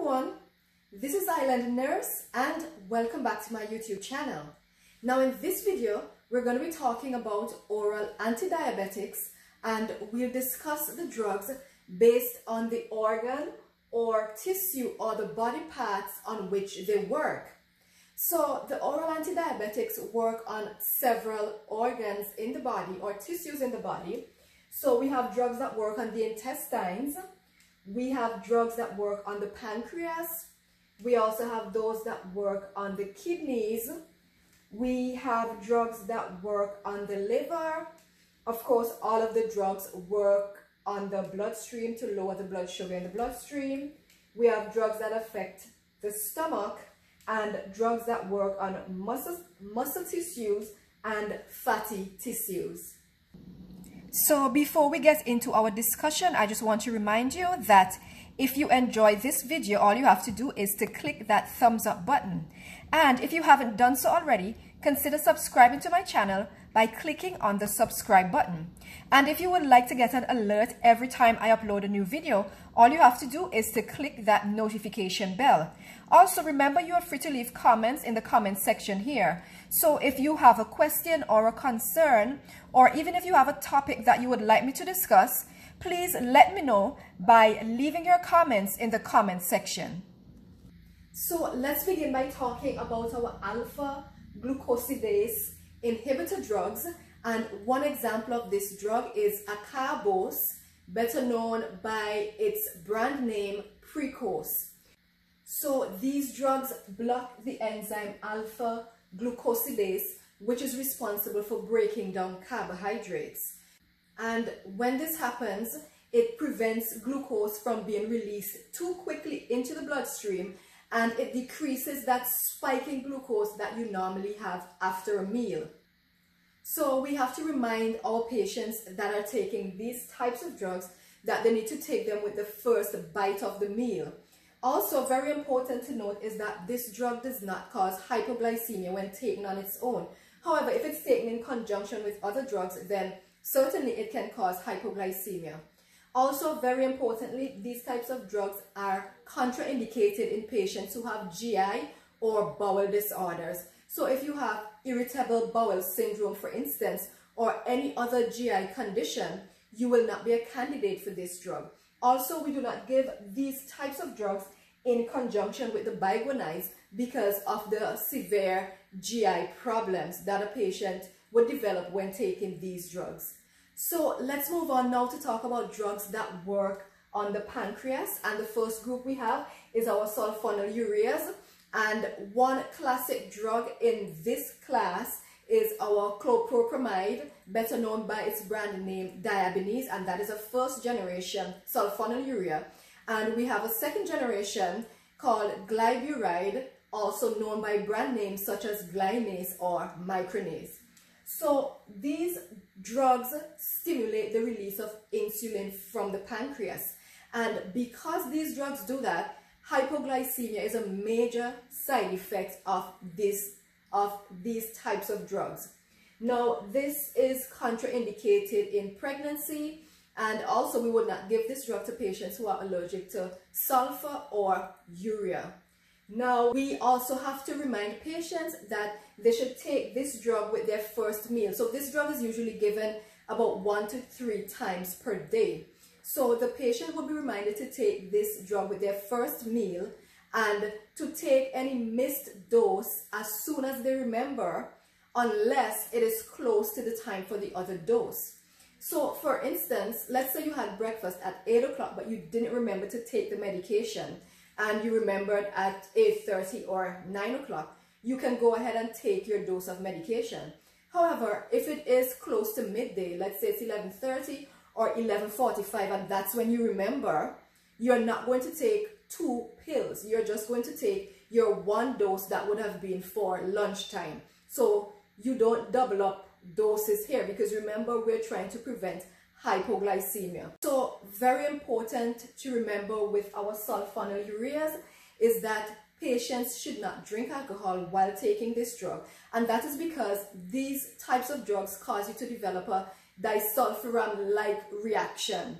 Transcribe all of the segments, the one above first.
everyone, this is Island Nurse and welcome back to my YouTube channel. Now in this video, we're going to be talking about oral antidiabetics and we'll discuss the drugs based on the organ or tissue or the body parts on which they work. So the oral antidiabetics work on several organs in the body or tissues in the body. So we have drugs that work on the intestines. We have drugs that work on the pancreas. We also have those that work on the kidneys. We have drugs that work on the liver. Of course, all of the drugs work on the bloodstream to lower the blood sugar in the bloodstream. We have drugs that affect the stomach and drugs that work on muscle tissues and fatty tissues. So before we get into our discussion, I just want to remind you that if you enjoy this video, all you have to do is to click that thumbs up button. And if you haven't done so already, consider subscribing to my channel by clicking on the subscribe button. And if you would like to get an alert every time I upload a new video, all you have to do is to click that notification bell. Also, remember you are free to leave comments in the comment section here. So if you have a question or a concern, or even if you have a topic that you would like me to discuss, please let me know by leaving your comments in the comment section. So let's begin by talking about our alpha glucosidase inhibitor drugs, and one example of this drug is acarbose, better known by its brand name Precoce. So these drugs block the enzyme alpha glucosidase, which is responsible for breaking down carbohydrates. And when this happens, it prevents glucose from being released too quickly into the bloodstream, and it decreases that spike in glucose that you normally have after a meal. So we have to remind our patients that are taking these types of drugs that they need to take them with the first bite of the meal. Also, very important to note is that this drug does not cause hypoglycemia when taken on its own. However, if it's taken in conjunction with other drugs, then certainly it can cause hypoglycemia. Also, very importantly, these types of drugs are contraindicated in patients who have GI or bowel disorders. So if you have irritable bowel syndrome, for instance, or any other GI condition, you will not be a candidate for this drug. Also, we do not give these types of drugs in conjunction with the biguanides because of the severe GI problems that a patient would develop when taking these drugs. So let's move on now to talk about drugs that work on the pancreas. And the first group we have is our sulfonylureas. And one classic drug in this class is our chlorpropamide, better known by its brand name Diabinese, and that is a first generation sulfonylurea. And we have a second generation called glyburide, also known by brand names such as Glynase or Micronase. So these drugs stimulate the release of insulin from the pancreas, and because these drugs do that, hypoglycemia is a major side effect of these types of drugs. Now, this is contraindicated in pregnancy, and also we would not give this drug to patients who are allergic to sulfur or urea. Now, we also have to remind patients that they should take this drug with their first meal. So this drug is usually given about 1 to 3 times per day. So the patient will be reminded to take this drug with their first meal and to take any missed dose as soon as they remember, unless it is close to the time for the other dose. So for instance, let's say you had breakfast at 8 o'clock, but you didn't remember to take the medication, and you remembered at 8:30 or 9 o'clock, you can go ahead and take your dose of medication. However, if it is close to midday, let's say it's 11:30 or 11:45, and that's when you remember, you're not going to take 2 pills. You're just going to take your 1 dose that would have been for lunchtime. So you don't double up doses here, because remember, we're trying to prevent hypoglycemia. So very important to remember with our sulfonylureas is that patients should not drink alcohol while taking this drug, and that is because these types of drugs cause you to develop a disulfiram-like reaction,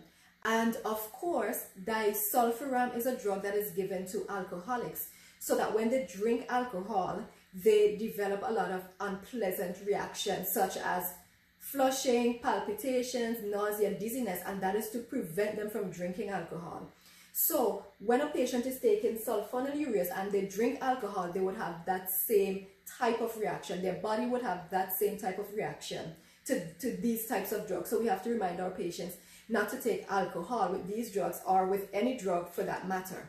And of course, disulfiram is a drug that is given to alcoholics so that when they drink alcohol, they develop a lot of unpleasant reactions such as flushing, palpitations, nausea, dizziness, and that is to prevent them from drinking alcohol. So when a patient is taking sulfonylureas and they drink alcohol, they would have that same type of reaction. Their body would have that same type of reaction to these types of drugs. So we have to remind our patients not to take alcohol with these drugs or with any drug for that matter.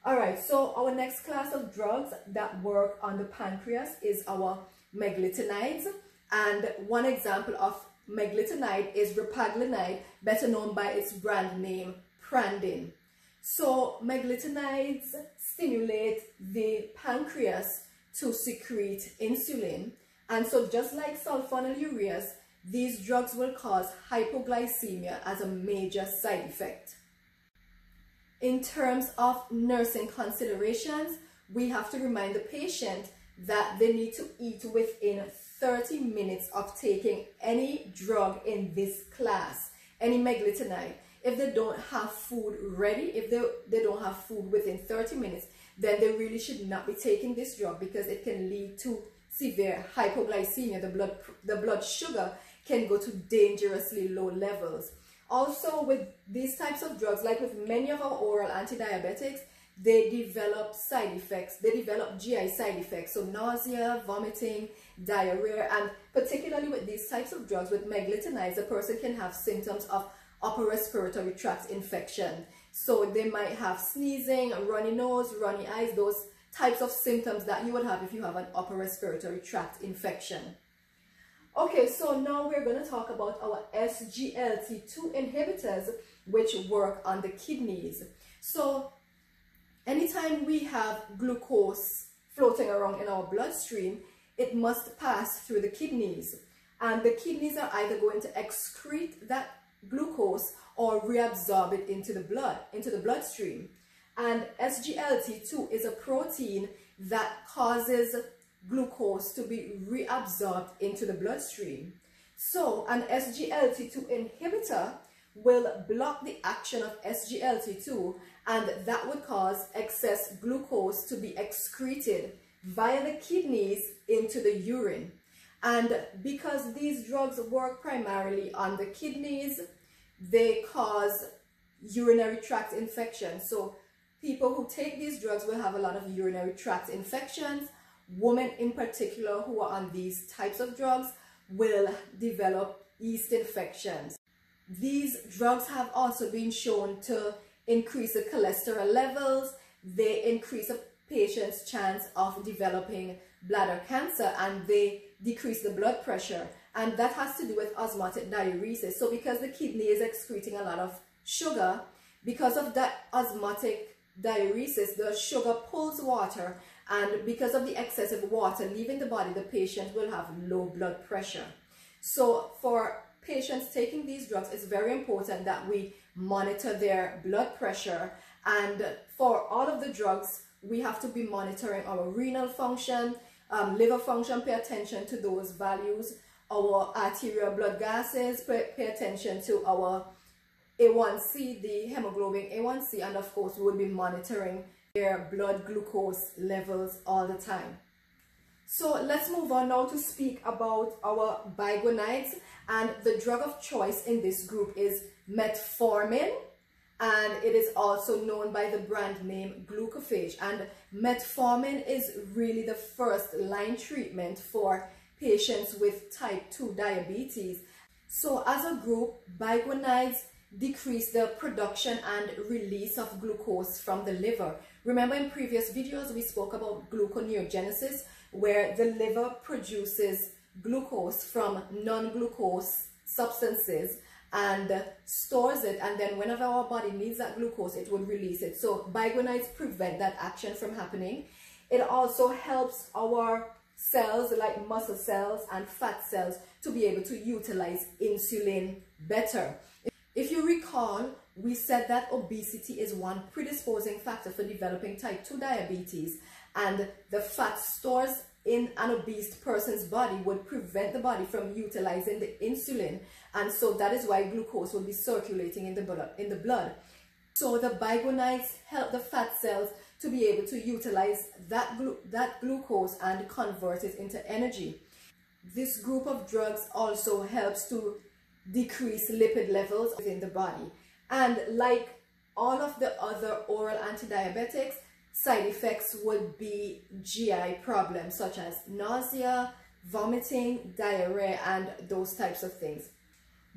Alright, so our next class of drugs that work on the pancreas is our meglitinides. And one example of meglitinide is repaglinide, better known by its brand name Prandin. So meglitinides stimulate the pancreas to secrete insulin. And so just like sulfonylureas, these drugs will cause hypoglycemia as a major side effect. In terms of nursing considerations, we have to remind the patient that they need to eat within 30 minutes of taking any drug in this class, any meglitinide. If they don't have food ready, if they don't have food within 30 minutes, then they really should not be taking this drug because it can lead to severe hypoglycemia. The blood sugar can go to dangerously low levels. Also, with these types of drugs, like with many of our oral antidiabetics, they develop side effects. They develop GI side effects, so nausea, vomiting, diarrhea, and particularly with these types of drugs, with meglitinides, a person can have symptoms of upper respiratory tract infection. So they might have sneezing, a runny nose, runny eyes, those types of symptoms that you would have if you have an upper respiratory tract infection. Okay, so now we're going to talk about our SGLT2 inhibitors, which work on the kidneys. So anytime we have glucose floating around in our bloodstream, it must pass through the kidneys. And the kidneys are either going to excrete that glucose or reabsorb it into the bloodstream. And SGLT2 is a protein that causes glucose to be reabsorbed into the bloodstream. So an SGLT2 inhibitor will block the action of SGLT2, and that would cause excess glucose to be excreted via the kidneys into the urine. And because these drugs work primarily on the kidneys, they cause urinary tract infections. So people who take these drugs will have a lot of urinary tract infections. Women in particular who are on these types of drugs will develop yeast infections. These drugs have also been shown to increase the cholesterol levels. They increase a patient's chance of developing bladder cancer, and they decrease the blood pressure. And that has to do with osmotic diuresis. So because the kidney is excreting a lot of sugar, because of that osmotic diuresis, the sugar pulls water, and because of the excessive water leaving the body, the patient will have low blood pressure. So for patients taking these drugs, it's very important that we monitor their blood pressure. And for all of the drugs, we have to be monitoring our renal function, liver function, pay attention to those values, our arterial blood gases, pay attention to our A1C, the hemoglobin A1C, and of course we will be monitoring their blood glucose levels all the time. So let's move on now to speak about our biguanides, and the drug of choice in this group is metformin, and it is also known by the brand name glucophage. And metformin is really the first line treatment for patients with type 2 diabetes. So as a group, biguanides decrease the production and release of glucose from the liver. Remember, in previous videos we spoke about gluconeogenesis, where the liver produces glucose from non-glucose substances and stores it, and then whenever our body needs that glucose, it will release it. So biguanides prevent that action from happening. It also helps our cells like muscle cells and fat cells to be able to utilize insulin better. If you recall, we said that obesity is one predisposing factor for developing type 2 diabetes, and the fat stores in an obese person's body would prevent the body from utilizing the insulin, and so that is why glucose will be circulating in the blood. So the bigonides help the fat cells to be able to utilize that glucose and convert it into energy. This group of drugs also helps to decrease lipid levels within the body. And like all of the other oral antidiabetics, side effects would be GI problems such as nausea, vomiting, diarrhea, and those types of things.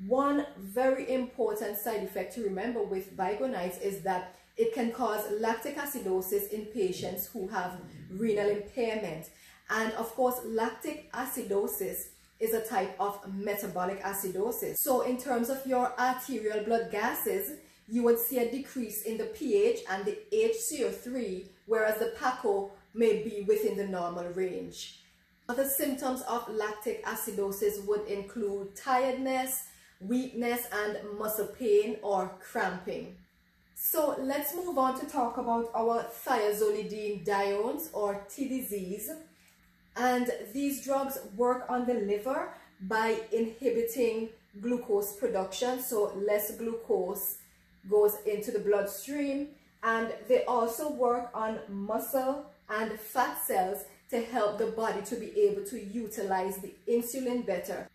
One very important side effect to remember with bigonides is that it can cause lactic acidosis in patients who have renal impairment. And of course, lactic acidosis is a type of metabolic acidosis. So in terms of your arterial blood gases, you would see a decrease in the pH and the HCO3, whereas the PACO may be within the normal range. Other symptoms of lactic acidosis would include tiredness, weakness, and muscle pain or cramping. So let's move on to talk about our thiazolidinediones or TDZs. And these drugs work on the liver by inhibiting glucose production, so less glucose goes into the bloodstream. And they also work on muscle and fat cells to help the body to be able to utilize the insulin better.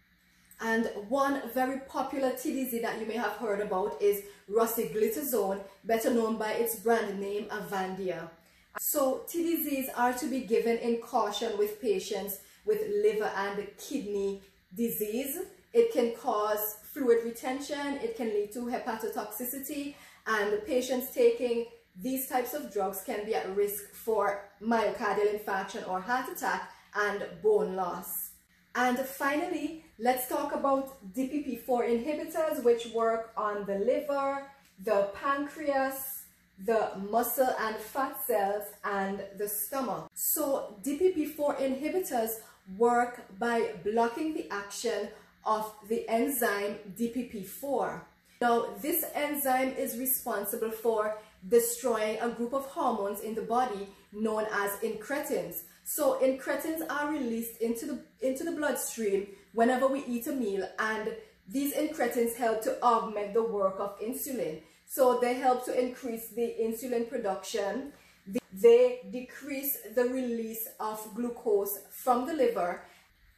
And one very popular TDZ that you may have heard about is rosiglitazone, better known by its brand name Avandia. So TDZs are to be given in caution with patients with liver and kidney disease. It can cause fluid retention, it can lead to hepatotoxicity, and patients taking these types of drugs can be at risk for myocardial infarction or heart attack and bone loss. And finally, let's talk about DPP-4 inhibitors, which work on the liver, the pancreas, the muscle and fat cells, and the stomach. So DPP-4 inhibitors work by blocking the action of the enzyme DPP-4. Now, this enzyme is responsible for destroying a group of hormones in the body known as incretins. So incretins are released into the bloodstream whenever we eat a meal, and these incretins help to augment the work of insulin. So they help to increase the insulin production, they decrease the release of glucose from the liver,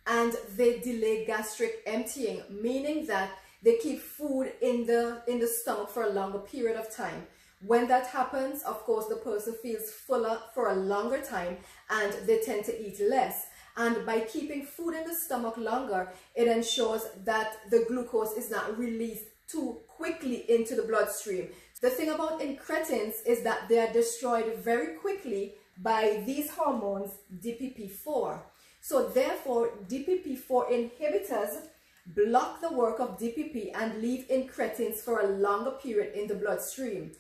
and they delay gastric emptying, meaning that they keep food in the stomach for a longer period of time. When that happens, of course, the person feels fuller for a longer time and they tend to eat less. And by keeping food in the stomach longer, it ensures that the glucose is not released too quickly into the bloodstream. The thing about incretins is that they are destroyed very quickly by these hormones, DPP-4. So therefore, DPP-4 inhibitors block the work of DPP and leave incretins for a longer period in the bloodstream.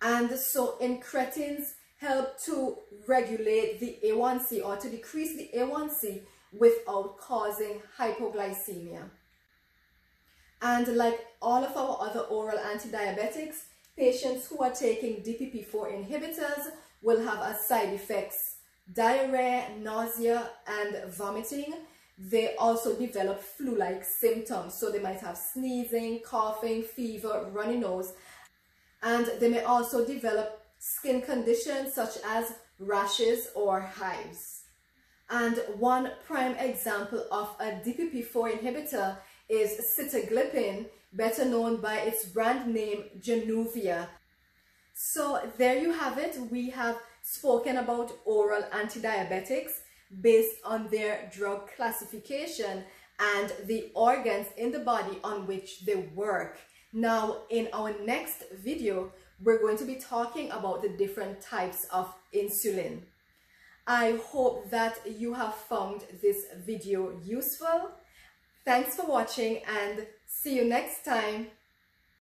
And so incretins help to regulate the A1C or to decrease the A1C without causing hypoglycemia. And like all of our other oral antidiabetics, patients who are taking DPP-4 inhibitors will have as side effects diarrhea, nausea, and vomiting. They also develop flu-like symptoms, so they might have sneezing, coughing, fever, runny nose, and they may also develop skin conditions such as rashes or hives. And one prime example of a DPP-4 inhibitor is sitagliptin, better known by its brand name Januvia. So there you have it. We have spoken about oral antidiabetics based on their drug classification and the organs in the body on which they work. Now, in our next video, we're going to be talking about the different types of insulin. I hope that you have found this video useful. Thanks for watching and see you next time.